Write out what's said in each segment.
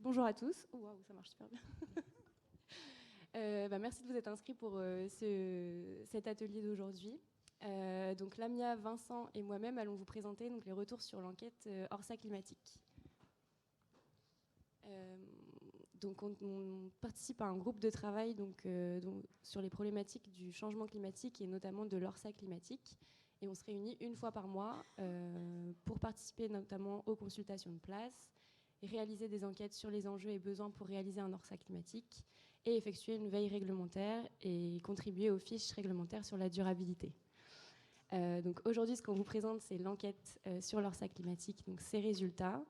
Bonjour à tous. Oh, wow, ça marche super bien. Merci de vous être inscrits pour cet atelier d'aujourd'hui. Donc Lamia, Vincent et moi-même allons vous présenter donc, les retours sur l'enquête Orsa climatique. Donc on participe à un groupe de travail sur les problématiques du changement climatique et notamment de l'Orsa climatique. Et on se réunit une fois par mois pour participer notamment aux consultations de place, réaliser des enquêtes sur les enjeux et besoins pour réaliser un Orsa climatique et effectuer une veille réglementaire et contribuer aux fiches réglementaires sur la durabilité. Donc aujourd'hui, ce qu'on vous présente, c'est l'enquête sur l'Orsa climatique, donc ses résultats.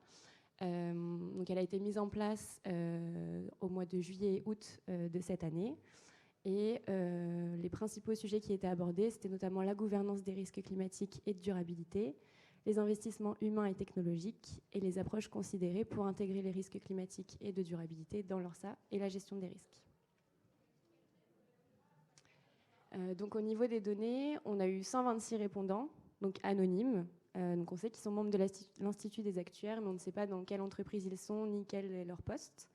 Donc elle a été mise en place au mois de juillet et août de cette année. Et les principaux sujets qui étaient abordés, c'était notamment la gouvernance des risques climatiques et de durabilité, les investissements humains et technologiques et les approches considérées pour intégrer les risques climatiques et de durabilité dans l'Orsa et la gestion des risques. Donc au niveau des données, on a eu 126 répondants, donc anonymes. Donc on sait qu'ils sont membres de l'Institut des actuaires, mais on ne sait pas dans quelle entreprise ils sont, ni quel est leur poste.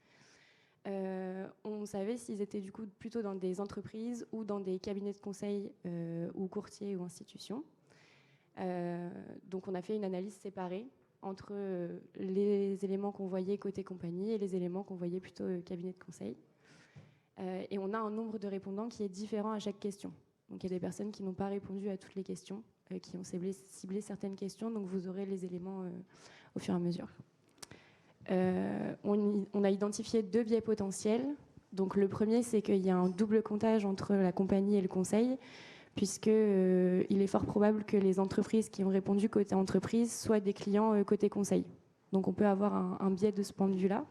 On savait s'ils étaient du coup plutôt dans des entreprises ou dans des cabinets de conseil ou courtiers ou institutions. Donc on a fait une analyse séparée entre les éléments qu'on voyait côté compagnie et les éléments qu'on voyait plutôt cabinet de conseil. Et on a un nombre de répondants qui est différent à chaque question. Donc il y a des personnes qui n'ont pas répondu à toutes les questions, qui ont ciblé certaines questions, donc vous aurez les éléments au fur et à mesure. On a identifié 2 biais potentiels. Donc le premier, c'est qu'il y a un double comptage entre la compagnie et le conseil, puisqu'il est fort probable que les entreprises qui ont répondu côté entreprise soient des clients côté conseil. Donc on peut avoir un biais de ce point de vue-là.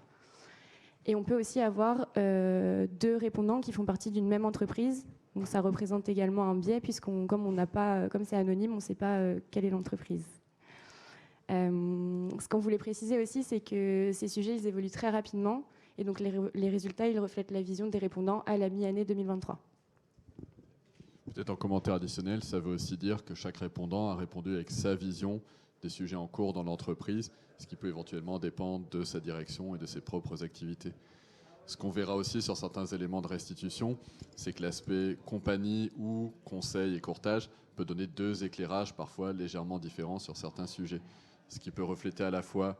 Et on peut aussi avoir 2 répondants qui font partie d'une même entreprise. Donc ça représente également un biais, comme c'est anonyme, on ne sait pas quelle est l'entreprise. Ce qu'on voulait préciser aussi, c'est que ces sujets, ils évoluent très rapidement. Et donc les résultats, ils reflètent la vision des répondants à la mi-année 2023. Peut-être en commentaire additionnel, ça veut aussi dire que chaque répondant a répondu avec sa vision des sujets en cours dans l'entreprise, ce qui peut éventuellement dépendre de sa direction et de ses propres activités. Ce qu'on verra aussi sur certains éléments de restitution, c'est que l'aspect compagnie ou conseil et courtage peut donner 2 éclairages parfois légèrement différents sur certains sujets, ce qui peut refléter à la fois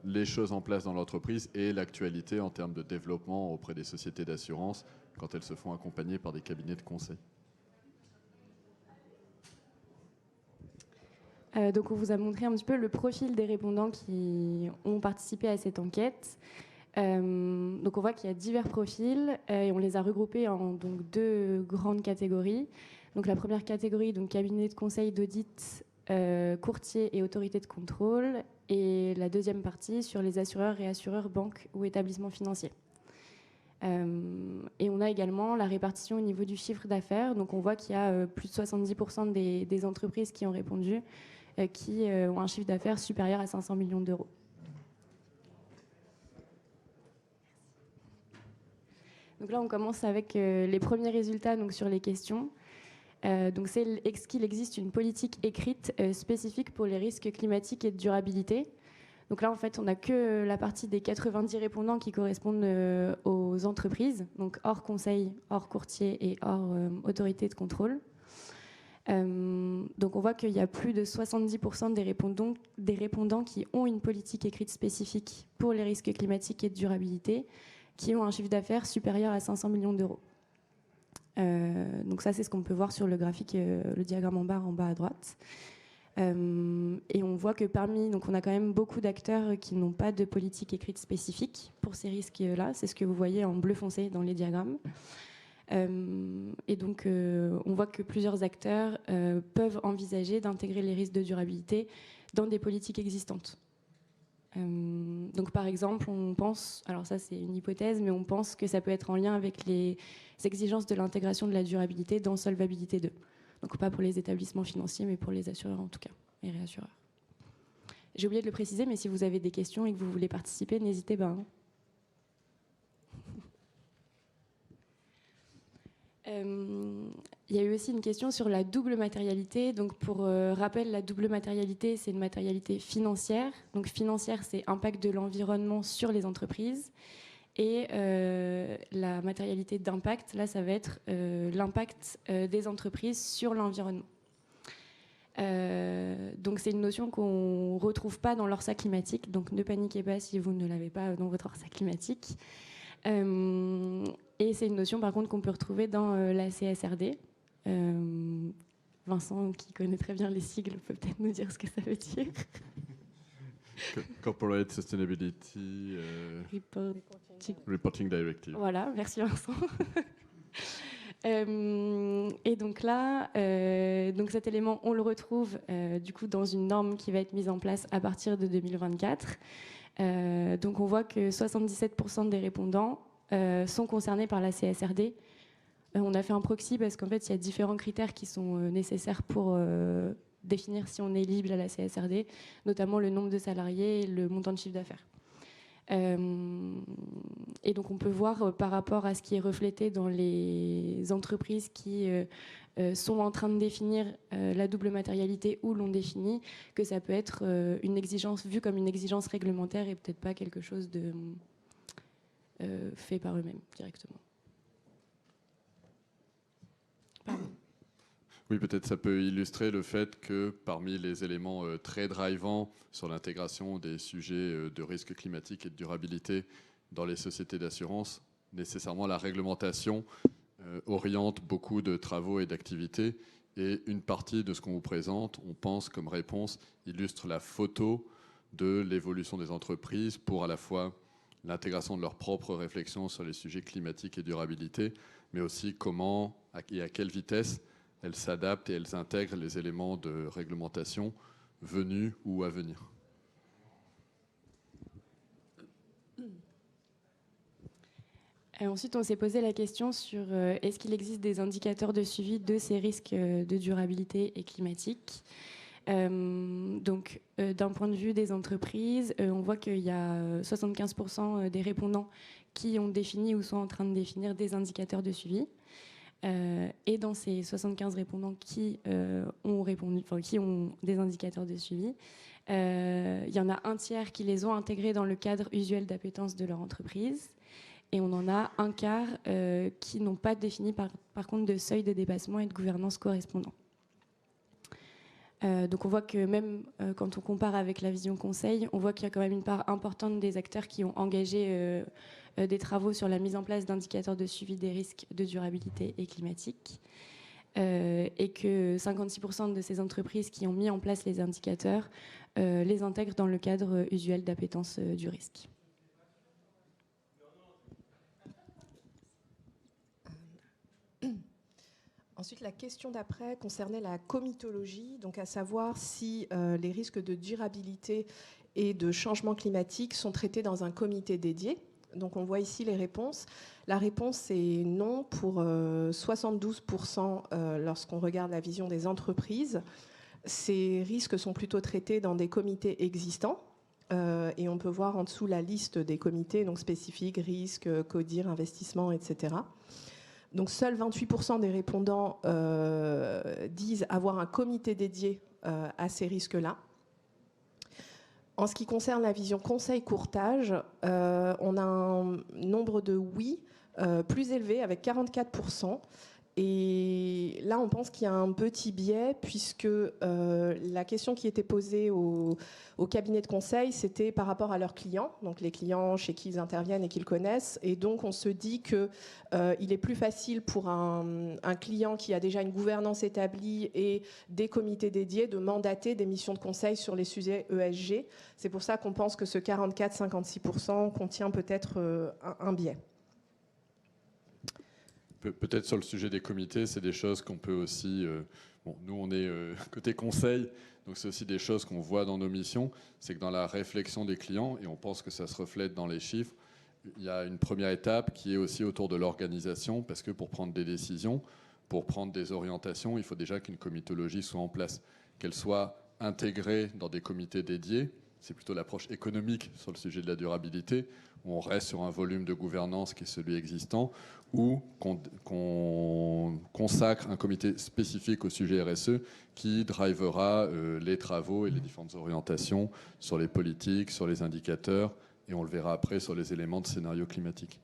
les choses en place dans l'entreprise et l'actualité en termes de développement auprès des sociétés d'assurance quand elles se font accompagner par des cabinets de conseil. Donc on vous a montré un petit peu le profil des répondants qui ont participé à cette enquête. Donc on voit qu'il y a divers profils et on les a regroupés en donc 2 grandes catégories. Donc la première catégorie, donc cabinet de conseil, d'audit, courtier et autorité de contrôle, et la deuxième partie sur les assureurs, réassureurs, banques ou établissements financiers. Et on a également la répartition au niveau du chiffre d'affaires. Donc on voit qu'il y a plus de 70% des entreprises qui ont répondu qui ont un chiffre d'affaires supérieur à 500 millions d'euros. Donc là, on commence avec les premiers résultats donc, sur les questions. Donc c'est est-ce qu'il existe une politique écrite spécifique pour les risques climatiques et de durabilité. Donc là, en fait, on n'a que la partie des 90 répondants qui correspondent aux entreprises, donc hors conseil, hors courtier et hors autorité de contrôle. Donc on voit qu'il y a plus de 70% des répondants qui ont une politique écrite spécifique pour les risques climatiques et de durabilité, qui ont un chiffre d'affaires supérieur à 500 millions d'euros. Donc ça, c'est ce qu'on peut voir sur le graphique, le diagramme en bas à droite. Et on voit que donc on a quand même beaucoup d'acteurs qui n'ont pas de politique écrite spécifique pour ces risques-là. C'est ce que vous voyez en bleu foncé dans les diagrammes. Et donc, on voit que plusieurs acteurs peuvent envisager d'intégrer les risques de durabilité dans des politiques existantes. Donc, par exemple, on pense, alors ça c'est une hypothèse, mais on pense que ça peut être en lien avec les exigences de l'intégration de la durabilité dans Solvabilité 2. Donc, pas pour les établissements financiers, mais pour les assureurs en tout cas, et réassureurs. J'ai oublié de le préciser, mais si vous avez des questions et que vous voulez participer, n'hésitez pas. Hein. Il y a eu aussi une question sur la double matérialité. Donc, pour rappel, la double matérialité, c'est une matérialité financière. Donc, financière, c'est impact de l'environnement sur les entreprises. Et la matérialité d'impact, là, ça va être l'impact des entreprises sur l'environnement. Donc, c'est une notion qu'on ne retrouve pas dans l'ORSA climatique. Donc, ne paniquez pas si vous ne l'avez pas dans votre ORSA climatique. Et c'est une notion, par contre, qu'on peut retrouver dans la CSRD. Vincent, qui connaît très bien les sigles, peut peut-être nous dire ce que ça veut dire. Corporate Sustainability Reporting Directive. Voilà, merci Vincent. Et donc là, donc cet élément, on le retrouve du coup dans une norme qui va être mise en place à partir de 2024. Donc on voit que 77% des répondants sont concernés par la CSRD. On a fait un proxy parce qu'en fait, il y a différents critères qui sont nécessaires pour définir si on est éligible à la CSRD, notamment le nombre de salariés et le montant de chiffre d'affaires. Et donc, on peut voir par rapport à ce qui est reflété dans les entreprises qui sont en train de définir la double matérialité ou l'ont définie, que ça peut être une exigence vue comme une exigence réglementaire et peut-être pas quelque chose de fait par eux-mêmes directement. Oui, peut-être ça peut illustrer le fait que parmi les éléments très drivants sur l'intégration des sujets de risque climatique et de durabilité dans les sociétés d'assurance, nécessairement la réglementation oriente beaucoup de travaux et d'activités. Et une partie de ce qu'on vous présente, on pense comme réponse, illustre la photo de l'évolution des entreprises pour à la fois l'intégration de leurs propres réflexions sur les sujets climatiques et durabilité, mais aussi comment et à quelle vitesse elles s'adaptent et elles intègrent les éléments de réglementation venus ou à venir. Ensuite, on s'est posé la question sur est-ce qu'il existe des indicateurs de suivi de ces risques de durabilité et climatique. Donc, d'un point de vue des entreprises, on voit qu'il y a 75% des répondants qui ont défini ou sont en train de définir des indicateurs de suivi. Et dans ces 75 répondants qui ont répondu, enfin, qui ont des indicateurs de suivi, il y en a un tiers qui les ont intégrés dans le cadre usuel d'appétence de leur entreprise. Et on en a un quart qui n'ont pas défini par contre de seuil de dépassement et de gouvernance correspondant. Donc on voit que même quand on compare avec la vision conseil, on voit qu'il y a quand même une part importante des acteurs qui ont engagé des travaux sur la mise en place d'indicateurs de suivi des risques de durabilité et climatique. Et que 56% de ces entreprises qui ont mis en place les indicateurs les intègrent dans le cadre usuel d'appétence du risque. Ensuite, la question d'après concernait la comitologie, donc à savoir si les risques de durabilité et de changement climatique sont traités dans un comité dédié. Donc on voit ici les réponses. La réponse est non pour 72% lorsqu'on regarde la vision des entreprises. Ces risques sont plutôt traités dans des comités existants. Et on peut voir en dessous la liste des comités, donc spécifiques, risques, CODIR, investissement, etc. Donc seuls 28% des répondants disent avoir un comité dédié à ces risques-là. En ce qui concerne la vision conseil-courtage, on a un nombre de oui plus élevé avec 44%. Et là, on pense qu'il y a un petit biais puisque la question qui était posée au cabinet de conseil, c'était par rapport à leurs clients, donc les clients chez qui ils interviennent et qu'ils connaissent. Et donc, on se dit qu'il est plus facile pour un client qui a déjà une gouvernance établie et des comités dédiés de mandater des missions de conseil sur les sujets ESG. C'est pour ça qu'on pense que ce 44-56% contient peut-être un biais. Peut-être sur le sujet des comités, c'est des choses qu'on peut aussi... bon, nous, on est côté conseil, donc c'est aussi des choses qu'on voit dans nos missions. C'est que dans la réflexion des clients, et on pense que ça se reflète dans les chiffres, il y a une première étape qui est aussi autour de l'organisation, parce que pour prendre des décisions, pour prendre des orientations, il faut déjà qu'une comitologie soit en place, qu'elle soit intégrée dans des comités dédiés, c'est plutôt l'approche économique sur le sujet de la durabilité, où on reste sur un volume de gouvernance qui est celui existant, ou qu'on consacre un comité spécifique au sujet RSE qui drivera les travaux et les différentes orientations sur les politiques, sur les indicateurs, et on le verra après sur les éléments de scénario climatique.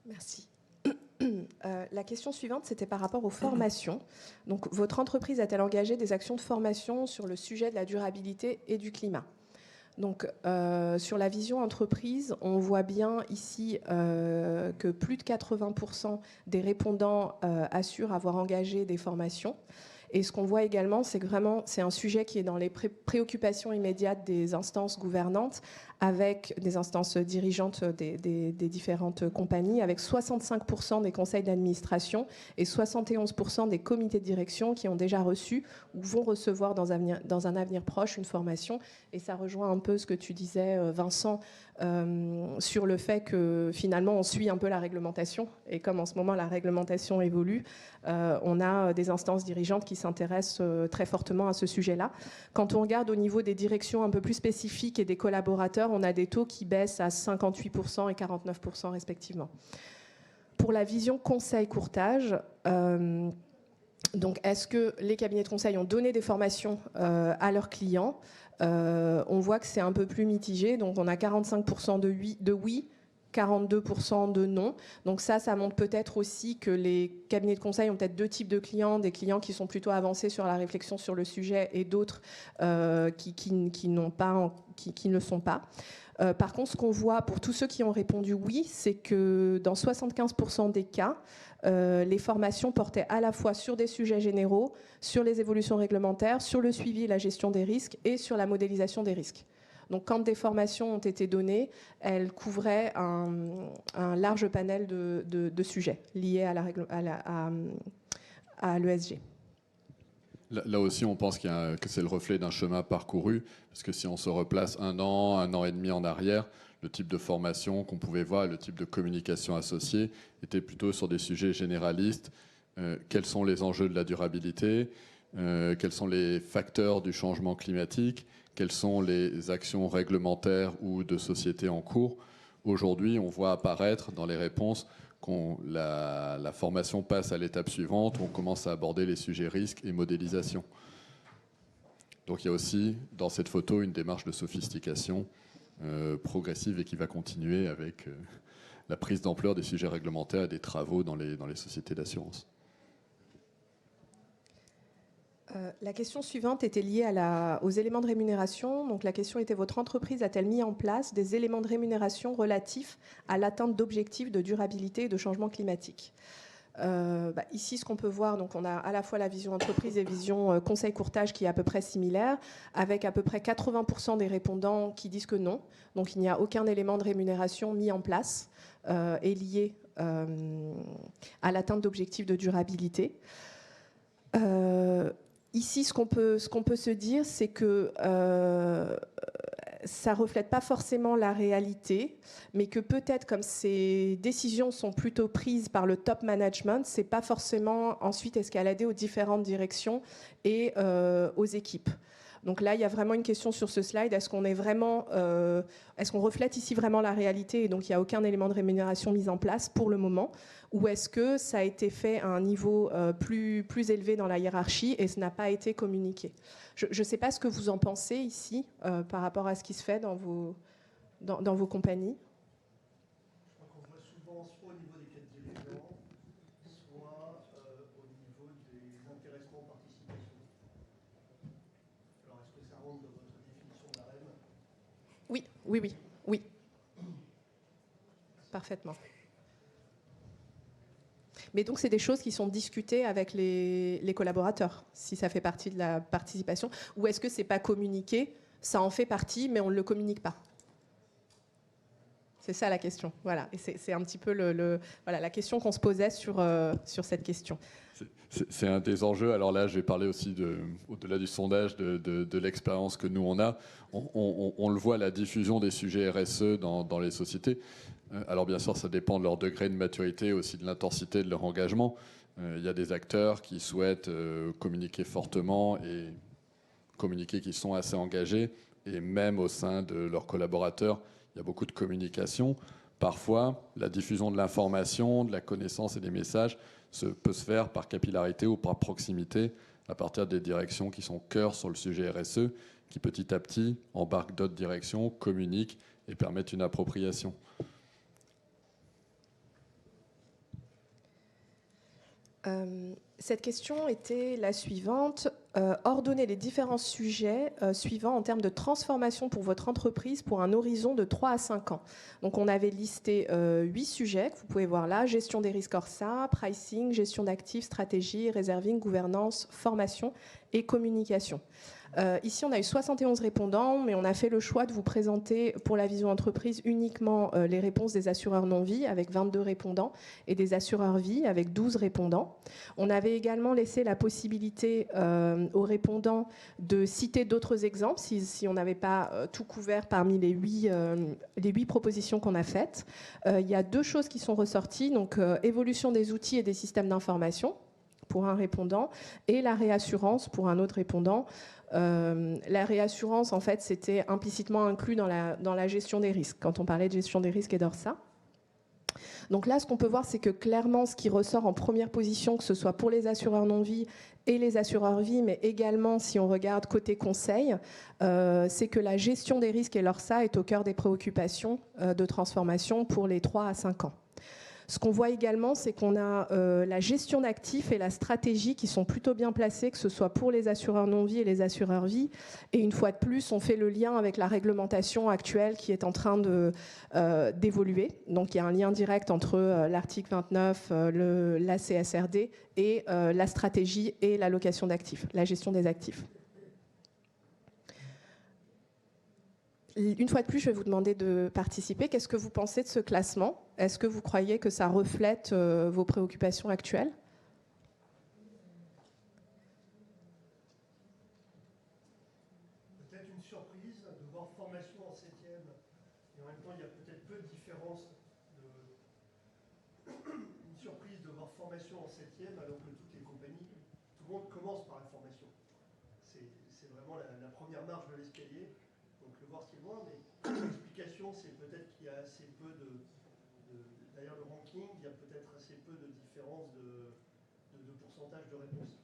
Merci. La question suivante, c'était par rapport aux formations. Donc, votre entreprise a-t-elle engagé des actions de formation sur le sujet de la durabilité et du climat ? Donc, sur la vision entreprise, on voit bien ici que plus de 80% des répondants assurent avoir engagé des formations. Et ce qu'on voit également, c'est que vraiment, c'est un sujet qui est dans les préoccupations immédiates des instances gouvernantes, avec des instances dirigeantes des différentes compagnies, avec 65% des conseils d'administration et 71% des comités de direction qui ont déjà reçu ou vont recevoir dans un avenir proche une formation. Et ça rejoint un peu ce que tu disais, Vincent, sur le fait que finalement on suit un peu la réglementation. Et comme en ce moment la réglementation évolue, on a des instances dirigeantes qui s'intéressent très fortement à ce sujet-là. Quand on regarde au niveau des directions un peu plus spécifiques et des collaborateurs, on a des taux qui baissent à 58% et 49% respectivement. Pour la vision conseil-courtage, donc est-ce que les cabinets de conseil ont donné des formations à leurs clients ? On voit que c'est un peu plus mitigé, donc on a 45% de oui, 42% de non. Donc ça montre peut-être aussi que les cabinets de conseil ont peut-être deux types de clients, des clients qui sont plutôt avancés sur la réflexion sur le sujet et d'autres qui ne le sont pas. Par contre, ce qu'on voit pour tous ceux qui ont répondu oui, c'est que dans 75% des cas, les formations portaient à la fois sur des sujets généraux, sur les évolutions réglementaires, sur le suivi et la gestion des risques et sur la modélisation des risques. Donc quand des formations ont été données, elles couvraient un large panel de sujets liés à l'ESG. Là aussi, on pense que c'est le reflet d'un chemin parcouru, parce que si on se replace un an et demi en arrière, le type de formation qu'on pouvait voir, le type de communication associée, était plutôt sur des sujets généralistes. Quels sont les enjeux de la durabilité ? Quels sont les facteurs du changement climatique ? Quelles sont les actions réglementaires ou de société en cours ? Aujourd'hui, on voit apparaître dans les réponses que la formation passe à l'étape suivante, où on commence à aborder les sujets risques et modélisation. Donc il y a aussi, dans cette photo, une démarche de sophistication progressive et qui va continuer avec la prise d'ampleur des sujets réglementaires et des travaux dans les sociétés d'assurance. La question suivante était liée aux éléments de rémunération. Donc la question était, votre entreprise a-t-elle mis en place des éléments de rémunération relatifs à l'atteinte d'objectifs de durabilité et de changement climatique ? Ici, ce qu'on peut voir, donc on a à la fois la vision entreprise et vision conseil-courtage qui est à peu près similaire, avec à peu près 80% des répondants qui disent que non. Donc il n'y a aucun élément de rémunération mis en place et lié à l'atteinte d'objectifs de durabilité. Ici, ce qu'on peut se dire, c'est que ça ne reflète pas forcément la réalité, mais que peut-être comme ces décisions sont plutôt prises par le top management, ce n'est pas forcément ensuite escaladé aux différentes directions et aux équipes. Donc là, il y a vraiment une question sur ce slide. Est-ce qu'on reflète ici vraiment la réalité et donc il n'y a aucun élément de rémunération mis en place pour le moment, ou est-ce que ça a été fait à un niveau plus élevé dans la hiérarchie et ce n'a pas été communiqué ? Je ne sais pas ce que vous en pensez ici par rapport à ce qui se fait dans vos compagnies. Je crois qu'on voit souvent soit au niveau des cadres dirigeants, soit au niveau des intéressements participation. Alors, est-ce que ça rentre dans votre définition d'AREM ? Oui. Parfaitement. Mais donc, c'est des choses qui sont discutées avec les collaborateurs, si ça fait partie de la participation. Ou est-ce que ce n'est pas communiqué ? Ça en fait partie, mais on ne le communique pas. C'est ça la question. Voilà. Et c'est un petit peu la question qu'on se posait sur cette question. C'est un des enjeux. Alors là, je vais parler aussi, au-delà du sondage, de l'expérience que nous, on a. On le voit, la diffusion des sujets RSE dans les sociétés. Alors bien sûr, ça dépend de leur degré de maturité, aussi de l'intensité de leur engagement. Il y a des acteurs qui souhaitent communiquer fortement et communiqués qui sont assez engagés, et même au sein de leurs collaborateurs, il y a beaucoup de communication. Parfois, la diffusion de l'information, de la connaissance et des messages peut se faire par capillarité ou par proximité à partir des directions qui sont cœur sur le sujet RSE, qui petit à petit embarquent d'autres directions, communiquent et permettent une appropriation. Cette question était la suivante. Ordonnez les différents sujets suivants en termes de transformation pour votre entreprise pour un horizon de 3 à 5 ans. Donc on avait listé 8 sujets que vous pouvez voir là. Gestion des risques ORSA, pricing, gestion d'actifs, stratégie, reserving, gouvernance, formation et communication. Ici, on a eu 71 répondants, mais on a fait le choix de vous présenter pour la vision entreprise uniquement les réponses des assureurs non-vie avec 22 répondants et des assureurs vie avec 12 répondants. On avait également laissé la possibilité aux répondants de citer d'autres exemples si on n'avait pas tout couvert parmi les 8 propositions qu'on a faites. Il y a 2 choses qui sont ressorties, donc évolution des outils et des systèmes d'information pour un répondant et la réassurance pour un autre répondant. La réassurance, en fait, c'était implicitement inclus dans la gestion des risques, quand on parlait de gestion des risques et d'ORSA. Donc là, ce qu'on peut voir, c'est que clairement, ce qui ressort en première position, que ce soit pour les assureurs non-vie et les assureurs vie, mais également, si on regarde côté conseil, c'est que la gestion des risques et l'ORSA est au cœur des préoccupations de transformation pour les 3 à 5 ans. Ce qu'on voit également, c'est qu'on a la gestion d'actifs et la stratégie qui sont plutôt bien placées, que ce soit pour les assureurs non-vie et les assureurs vie. Et une fois de plus, on fait le lien avec la réglementation actuelle qui est en train d'évoluer. Donc il y a un lien direct entre l'article 29, la CSRD et la stratégie et l'allocation d'actifs, la gestion des actifs. Une fois de plus, je vais vous demander de participer. Qu'est-ce que vous pensez de ce classement ? Est-ce que vous croyez que ça reflète vos préoccupations actuelles ? Peut-être une surprise de voir formation en 7e, et en même temps, il y a peut-être peu de différence. Une surprise de voir formation en 7e, alors que toutes les compagnies, tout le monde commence par la formation. C'est vraiment la première marche de l'escalier. Donc le voir, c'est loin, mais l'explication, c'est peut-être qu'il y a assez peu derrière le ranking, il y a peut-être assez peu de différence de pourcentage de réponses.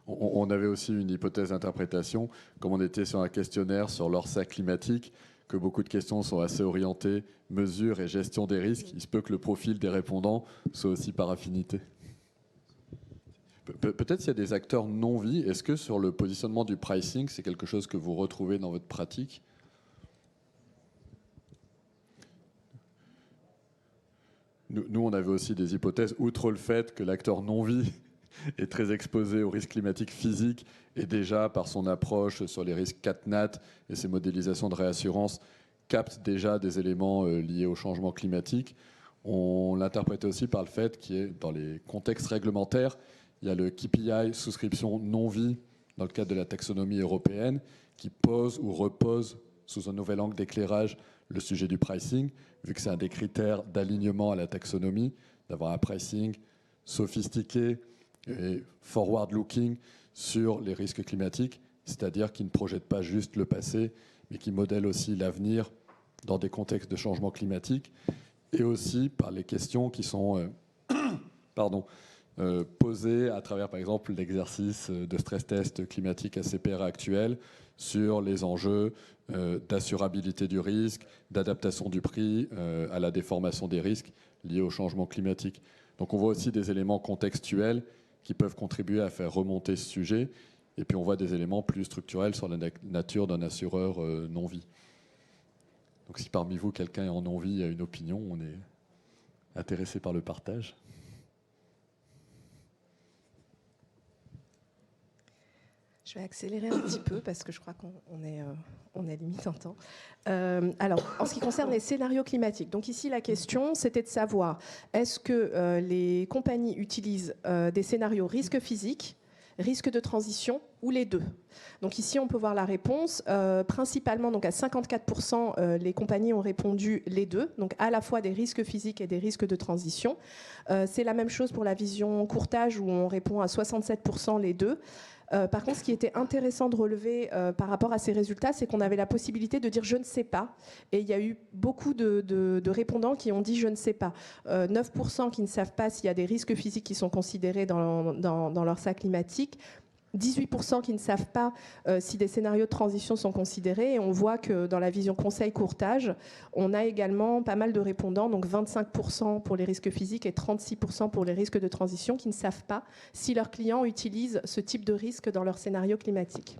On avait aussi une hypothèse d'interprétation, comme on était sur un questionnaire sur l'ORSA climatique, que beaucoup de questions sont assez orientées mesure et gestion des risques. Il se peut que le profil des répondants soit aussi par affinité. Peut-être s'il y a des acteurs non-vie, est-ce que sur le positionnement du pricing, c'est quelque chose que vous retrouvez dans votre pratique ? Nous, on avait aussi des hypothèses, outre le fait que l'acteur non-vie est très exposé aux risques climatiques physiques et déjà, par son approche sur les risques CatNat et ses modélisations de réassurance, capte déjà des éléments liés au changement climatique. On l'interprète aussi par le fait qu'il y ait, dans les contextes réglementaires, il y a le KPI souscription non-vie dans le cadre de la taxonomie européenne qui pose ou repose sous un nouvel angle d'éclairage le sujet du pricing, vu que c'est un des critères d'alignement à la taxonomie, d'avoir un pricing sophistiqué et forward-looking sur les risques climatiques, c'est-à-dire qui ne projette pas juste le passé, mais qui modèle aussi l'avenir dans des contextes de changement climatique, et aussi par les questions qui sont posées à travers, par exemple, l'exercice de stress test climatique ACPR actuel sur les enjeux d'assurabilité du risque, d'adaptation du prix à la déformation des risques liés au changement climatique. Donc on voit aussi des éléments contextuels qui peuvent contribuer à faire remonter ce sujet. Et puis on voit des éléments plus structurels sur la nature d'un assureur non-vie. Donc si parmi vous, quelqu'un est en non-vie et a une opinion, on est intéressé par le partage. Je vais accélérer un petit peu parce que je crois qu'on est limite en temps. Alors, en ce qui concerne les scénarios climatiques, donc ici la question c'était de savoir est-ce que les compagnies utilisent des scénarios risques physiques, risque de transition ou les deux. Donc ici, on peut voir la réponse. Principalement, donc à 54%, les compagnies ont répondu les deux, donc à la fois des risques physiques et des risques de transition. C'est la même chose pour la vision courtage, où on répond à 67% les deux. Par contre, ce qui était intéressant de relever par rapport à ces résultats, c'est qu'on avait la possibilité de dire « je ne sais pas ». Et il y a eu beaucoup de répondants qui ont dit « je ne sais pas ». 9% qui ne savent pas s'il y a des risques physiques qui sont considérés dans leur sac climatique. 18% qui ne savent pas si des scénarios de transition sont considérés. Et on voit que dans la vision conseil-courtage, on a également pas mal de répondants, donc 25% pour les risques physiques et 36% pour les risques de transition, qui ne savent pas si leurs clients utilisent ce type de risque dans leur scénario climatique.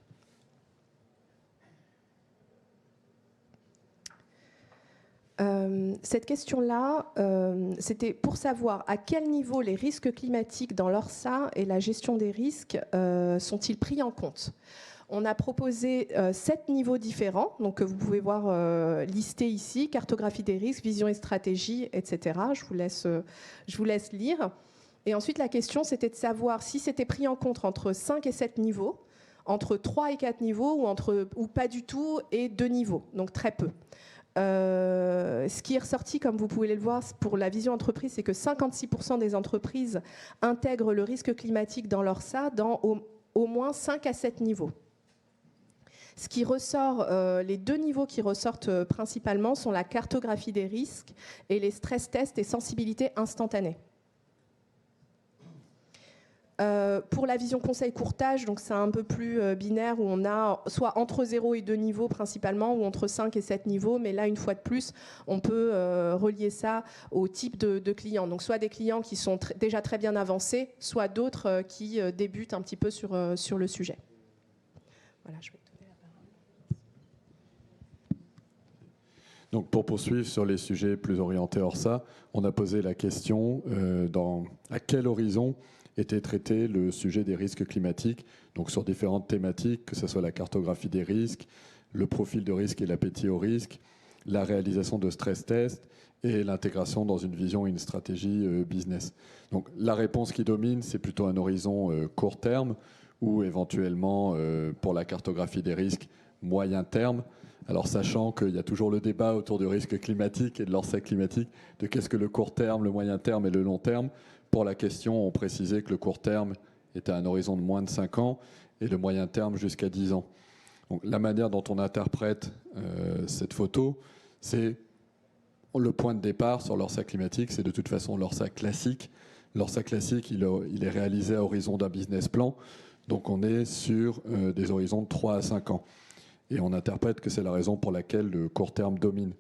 Cette question-là, c'était pour savoir à quel niveau les risques climatiques dans l'ORSA et la gestion des risques sont-ils pris en compte. On a proposé 7 niveaux différents, donc que vous pouvez voir listés ici, cartographie des risques, vision et stratégie, etc. Je vous laisse lire. Et ensuite, la question, c'était de savoir si c'était pris en compte entre 5 et 7 niveaux, entre 3 et 4 niveaux, ou pas du tout, et 2 niveaux, donc très peu. Ce qui est ressorti, comme vous pouvez le voir, pour la vision entreprise, c'est que 56% des entreprises intègrent le risque climatique dans leur SA dans au moins 5 à 7 niveaux. Ce qui ressort, les 2 niveaux qui ressortent principalement sont la cartographie des risques et les stress tests et sensibilité instantanée. Pour la vision conseil-courtage, donc c'est un peu plus binaire, où on a soit entre 0 et 2 niveaux principalement, ou entre 5 et 7 niveaux, mais là, une fois de plus, on peut relier ça au type de clients. Donc soit des clients qui sont déjà très bien avancés, soit d'autres qui débutent un petit peu sur le sujet. Voilà, je vais te donner la parole. Donc pour poursuivre sur les sujets plus orientés hors ça, on a posé la question à quel horizon était traité le sujet des risques climatiques, donc sur différentes thématiques, que ce soit la cartographie des risques, le profil de risque et l'appétit au risque, la réalisation de stress tests et l'intégration dans une vision et une stratégie business. Donc la réponse qui domine, c'est plutôt un horizon court terme ou éventuellement pour la cartographie des risques moyen terme. Alors sachant qu'il y a toujours le débat autour du risque climatique et de l'ORSA climatique, de qu'est-ce que le court terme, le moyen terme et le long terme. Pour la question, on précisait que le court terme était à un horizon de moins de 5 ans et le moyen terme jusqu'à 10 ans. Donc, la manière dont on interprète cette photo, c'est le point de départ sur l'ORSA climatique, c'est de toute façon l'ORSA classique. L'ORSA classique, il est réalisé à horizon d'un business plan, donc on est sur des horizons de 3 à 5 ans. Et on interprète que c'est la raison pour laquelle le court terme domine.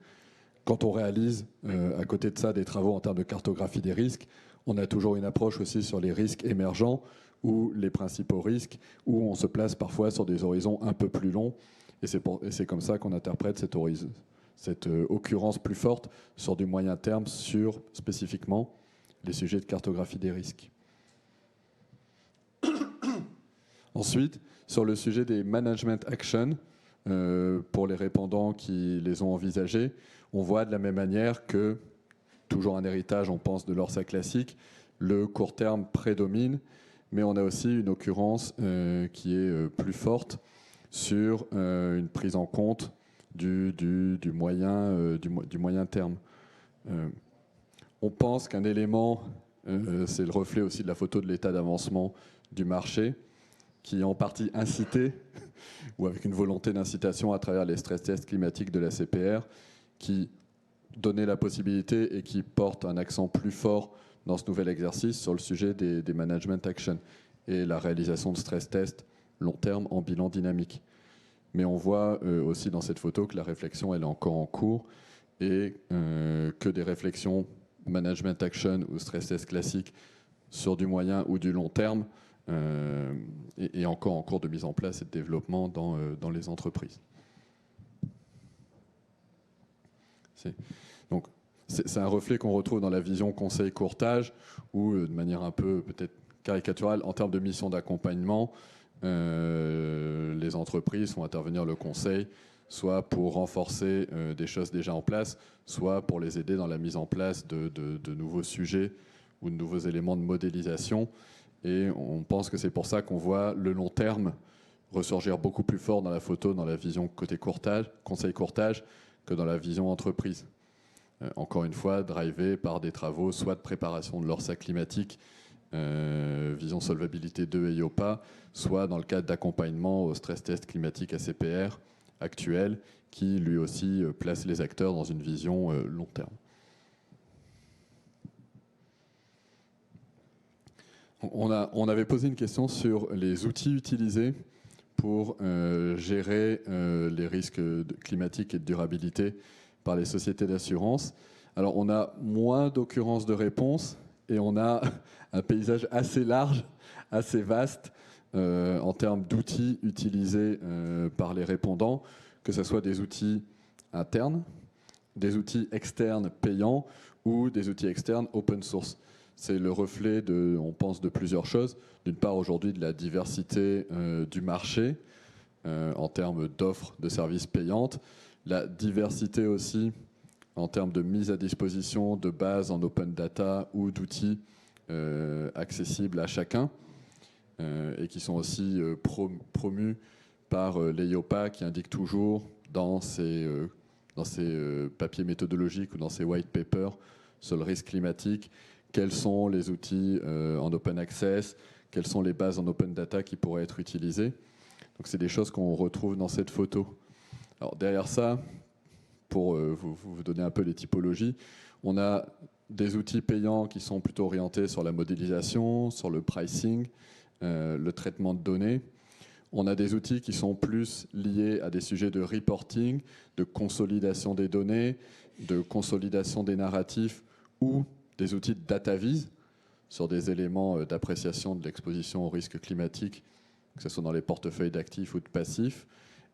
Quand on réalise, à côté de ça, des travaux en termes de cartographie des risques, on a toujours une approche aussi sur les risques émergents ou les principaux risques, où on se place parfois sur des horizons un peu plus longs. Et c'est comme ça qu'on interprète cette occurrence plus forte sur du moyen terme sur spécifiquement les sujets de cartographie des risques. Ensuite, sur le sujet des management actions, pour les répondants qui les ont envisagés, on voit de la même manière que, toujours un héritage, on pense, de l'ORSA classique, le court terme prédomine, mais on a aussi une occurrence qui est plus forte sur une prise en compte du moyen terme. On pense qu'un élément, c'est le reflet aussi de la photo de l'état d'avancement du marché, qui est en partie incité, ou avec une volonté d'incitation à travers les stress tests climatiques de la CPR, qui donnait la possibilité et qui porte un accent plus fort dans ce nouvel exercice sur le sujet des management actions et la réalisation de stress tests long terme en bilan dynamique. Mais on voit aussi dans cette photo que la réflexion elle est encore en cours et que des réflexions management action ou stress test classique sur du moyen ou du long terme est encore en cours de mise en place et de développement dans les entreprises. Donc, c'est un reflet qu'on retrouve dans la vision conseil-courtage où, de manière un peu peut-être caricaturale, en termes de mission d'accompagnement, les entreprises font intervenir le conseil, soit pour renforcer des choses déjà en place, soit pour les aider dans la mise en place de nouveaux sujets ou de nouveaux éléments de modélisation. Et on pense que c'est pour ça qu'on voit le long terme ressurgir beaucoup plus fort dans la photo, dans la vision côté courtage, conseil courtage, que dans la vision entreprise. Encore une fois, drivé par des travaux, soit de préparation de l'ORSA climatique, vision solvabilité 2 et IOPA, soit dans le cadre d'accompagnement au stress test climatique ACPR actuel, qui lui aussi place les acteurs dans une vision long terme. On avait posé une question sur les outils utilisés pour gérer les risques climatiques et de durabilité par les sociétés d'assurance. Alors, on a moins d'occurrences de réponses et on a un paysage assez large, assez vaste en termes d'outils utilisés par les répondants, que ce soit des outils internes, des outils externes payants ou des outils externes open source. C'est le reflet, on pense, de plusieurs choses. D'une part, aujourd'hui, de la diversité du marché en termes d'offres de services payantes, la diversité aussi en termes de mise à disposition de bases en open data ou d'outils accessibles à chacun et qui sont aussi promus par l'EIOPA qui indique toujours dans ses papiers méthodologiques ou dans ses white papers sur le risque climatique quels sont les outils en open access, quelles sont les bases en open data qui pourraient être utilisées. Donc c'est des choses qu'on retrouve dans cette photo. Alors derrière ça, pour vous donner un peu les typologies, on a des outils payants qui sont plutôt orientés sur la modélisation, sur le pricing, le traitement de données. On a des outils qui sont plus liés à des sujets de reporting, de consolidation des données, de consolidation des narratifs ou des outils de data vise sur des éléments d'appréciation de l'exposition au risque climatique, que ce soit dans les portefeuilles d'actifs ou de passifs.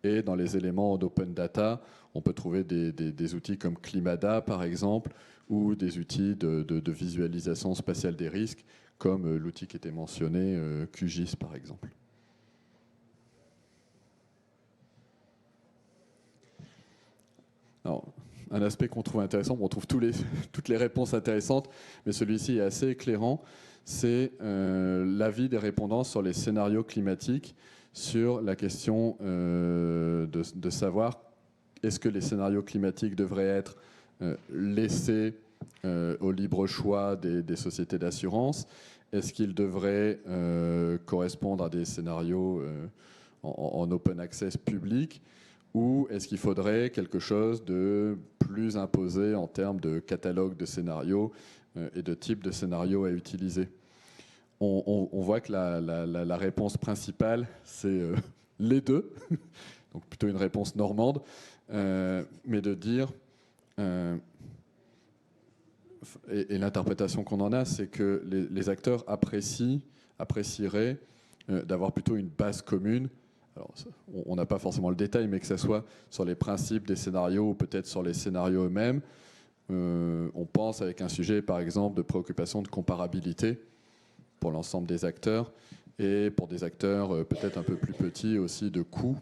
Et dans les éléments d'open data, on peut trouver des outils comme Climada, par exemple, ou des outils de visualisation spatiale des risques, comme l'outil qui était mentionné, QGIS, par exemple. Alors, un aspect qu'on trouve intéressant, on trouve toutes les réponses intéressantes, mais celui-ci est assez éclairant, c'est l'avis des répondants sur les scénarios climatiques, sur la question de savoir est-ce que les scénarios climatiques devraient être laissés au libre choix des sociétés d'assurance, est-ce qu'ils devraient correspondre à des scénarios en open access public, ou est-ce qu'il faudrait quelque chose de plus imposé en termes de catalogue de scénarios et de type de scénarios à utiliser? On voit que la réponse principale, c'est les deux, donc plutôt une réponse normande, mais de dire, et l'interprétation qu'on en a, c'est que les acteurs apprécieraient d'avoir plutôt une base commune. Alors, on n'a pas forcément le détail, mais que ce soit sur les principes des scénarios ou peut-être sur les scénarios eux-mêmes. On pense avec un sujet, par exemple, de préoccupation de comparabilité pour l'ensemble des acteurs et pour des acteurs peut-être un peu plus petits aussi de coûts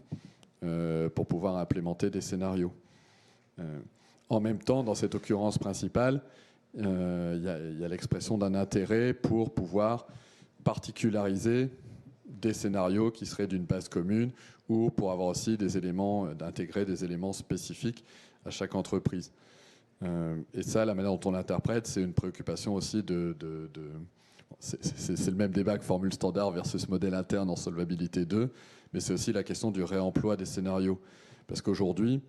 pour pouvoir implémenter des scénarios. En même temps, dans cette occurrence principale, il y a l'expression d'un intérêt pour pouvoir particulariser des scénarios qui seraient d'une base commune ou pour avoir aussi des éléments, d'intégrer des éléments spécifiques à chaque entreprise. Et ça, la manière dont on l'interprète, c'est une préoccupation aussi c'est le même débat que formule standard versus modèle interne en solvabilité 2, mais c'est aussi la question du réemploi des scénarios. Parce qu'aujourd'hui,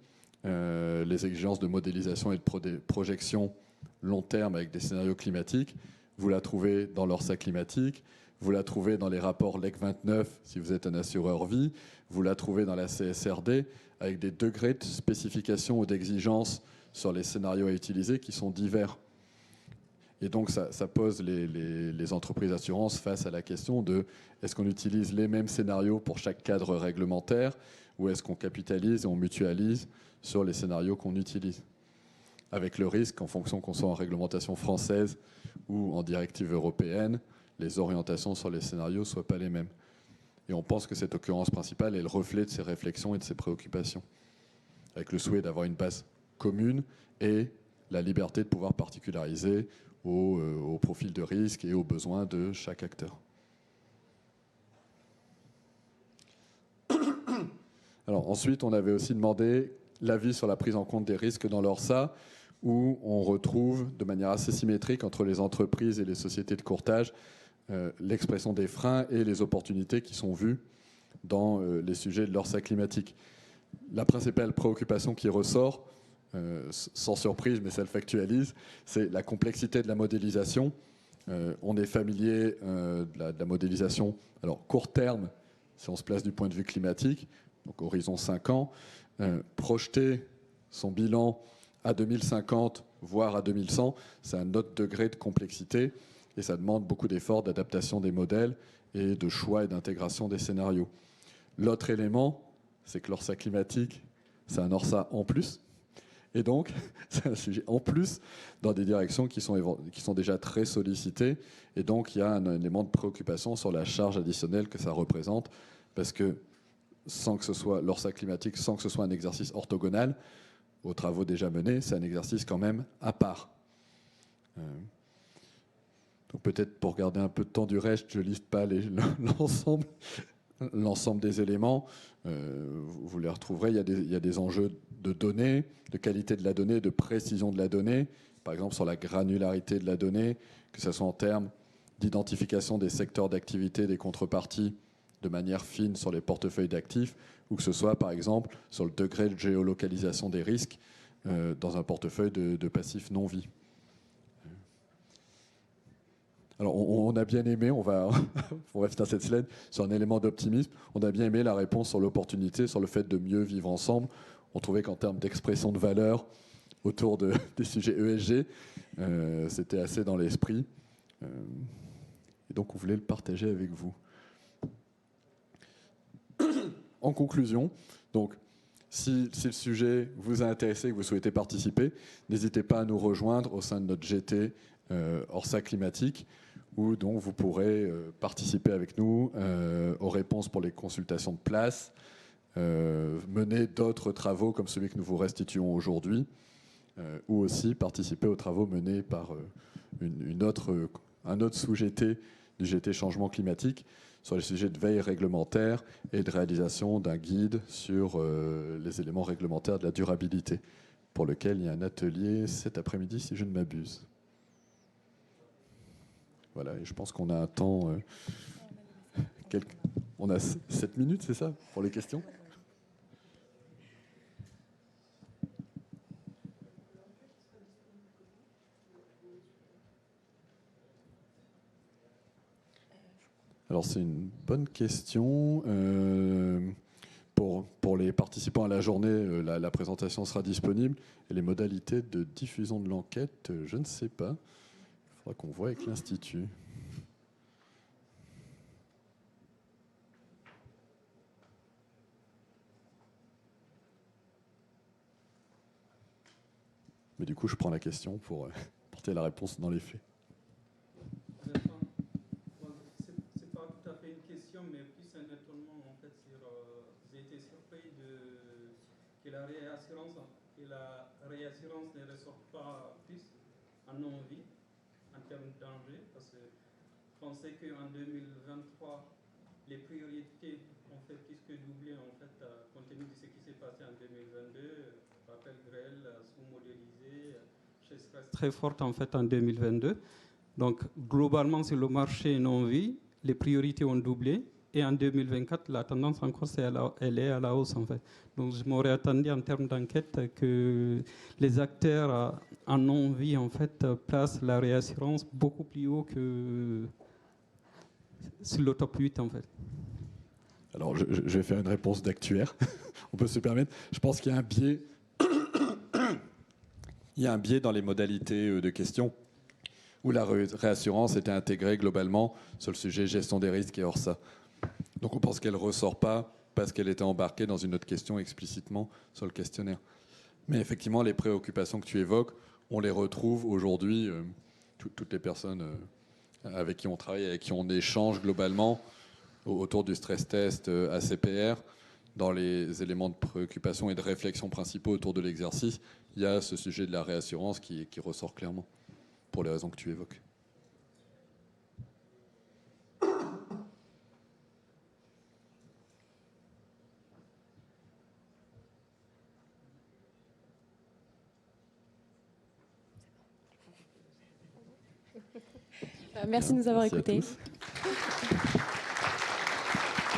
les exigences de modélisation et de projection long terme avec des scénarios climatiques, vous la trouvez dans l'ORSA climatique, vous la trouvez dans les rapports LEC 29 si vous êtes un assureur vie, vous la trouvez dans la CSRD avec des degrés de spécification ou d'exigence sur les scénarios à utiliser qui sont divers. Et donc ça pose les entreprises d'assurance face à la question de est-ce qu'on utilise les mêmes scénarios pour chaque cadre réglementaire ou est-ce qu'on capitalise et on mutualise sur les scénarios qu'on utilise, avec le risque, en fonction qu'on soit en réglementation française ou en directive européenne, les orientations sur les scénarios ne soient pas les mêmes. Et on pense que cette occurrence principale est le reflet de ces réflexions et de ces préoccupations, avec le souhait d'avoir une base commune et la liberté de pouvoir particulariser au profil de risque et aux besoins de chaque acteur. Alors ensuite, on avait aussi demandé l'avis sur la prise en compte des risques dans l'ORSA, où on retrouve de manière assez symétrique entre les entreprises et les sociétés de courtage l'expression des freins et les opportunités qui sont vues dans les sujets de l'ORSA climatique. La principale préoccupation qui ressort, sans surprise, mais ça le factualise, c'est la complexité de la modélisation. On est familier de la modélisation, alors court terme, si on se place du point de vue climatique, donc horizon 5 ans, projeter son bilan à 2050, voire à 2100, c'est un autre degré de complexité et ça demande beaucoup d'efforts d'adaptation des modèles et de choix et d'intégration des scénarios. L'autre élément, c'est que l'ORSA climatique, c'est un ORSA en plus. Et donc, c'est un sujet en plus dans des directions qui sont déjà très sollicitées. Et donc, il y a un élément de préoccupation sur la charge additionnelle que ça représente. Parce que sans que ce soit l'ORSA climatique, sans que ce soit un exercice orthogonal, aux travaux déjà menés, c'est un exercice quand même à part. Donc peut-être pour garder un peu de temps du reste, je ne liste pas l'ensemble des éléments. Vous les retrouverez. Il y a des enjeux de données, de qualité de la donnée, de précision de la donnée. Par exemple, sur la granularité de la donnée, que ce soit en termes d'identification des secteurs d'activité des contreparties de manière fine sur les portefeuilles d'actifs, ou que ce soit, par exemple, sur le degré de géolocalisation des risques dans un portefeuille de passifs non-vie. Alors, on a bien aimé, on va finir cette slide sur un élément d'optimisme, on a bien aimé la réponse sur l'opportunité, sur le fait de mieux vivre ensemble. On trouvait qu'en termes d'expression de valeur autour des sujets ESG, c'était assez dans l'esprit. Et donc, on voulait le partager avec vous. En conclusion, donc, si le sujet vous a intéressé et que vous souhaitez participer, n'hésitez pas à nous rejoindre au sein de notre GT ORSA climatique, où donc vous pourrez participer avec nous aux réponses pour les consultations de place, mener d'autres travaux comme celui que nous vous restituons aujourd'hui, ou aussi participer aux travaux menés par un autre sous-GT du GT changement climatique sur les sujets de veille réglementaire et de réalisation d'un guide sur les éléments réglementaires de la durabilité, pour lequel il y a un atelier cet après-midi, si je ne m'abuse. Voilà, et je pense qu'on a un temps... On a 7 minutes, c'est ça, pour les questions ? Alors, c'est une bonne question. Pour les participants à la journée, la présentation sera disponible. Et les modalités de diffusion de l'enquête, je ne sais pas. Il faudra qu'on voit avec l'Institut. Mais du coup, je prends la question pour porter la réponse dans les faits. C'est pas tout à fait une question, mais plus un étonnement en fait. J'ai été surpris que la réassurance ne ressort pas plus en non-vie en termes de danger, parce que je pensais qu'en 2023, les priorités ont fait plus que doubler en fait, compte tenu de ce qui s'est passé en 2022. Rappel grêle, sous-modélisé, sécheresse très forte en fait en 2022. Donc globalement sur le marché non-vie, les priorités ont doublé. Et en 2024, la tendance encore, elle est à la hausse en fait. Donc je m'aurais attendu en termes d'enquête que les acteurs en non-vie en fait placent la réassurance beaucoup plus haut que sur le top 8 en fait. Alors je vais faire une réponse d'actuaire. On peut se permettre. Je pense qu'il y a un biais. Il y a un biais dans les modalités de questions où la réassurance était intégrée globalement sur le sujet gestion des risques et ORSA. Donc on pense qu'elle ne ressort pas parce qu'elle était embarquée dans une autre question explicitement sur le questionnaire. Mais effectivement, les préoccupations que tu évoques, on les retrouve aujourd'hui, toutes les personnes avec qui on travaille, avec qui on échange globalement autour du stress test ACPR, dans les éléments de préoccupation et de réflexion principaux autour de l'exercice, il y a ce sujet de la réassurance qui ressort clairement, pour les raisons que tu évoques. Merci de nous avoir Merci à écoutés. tous.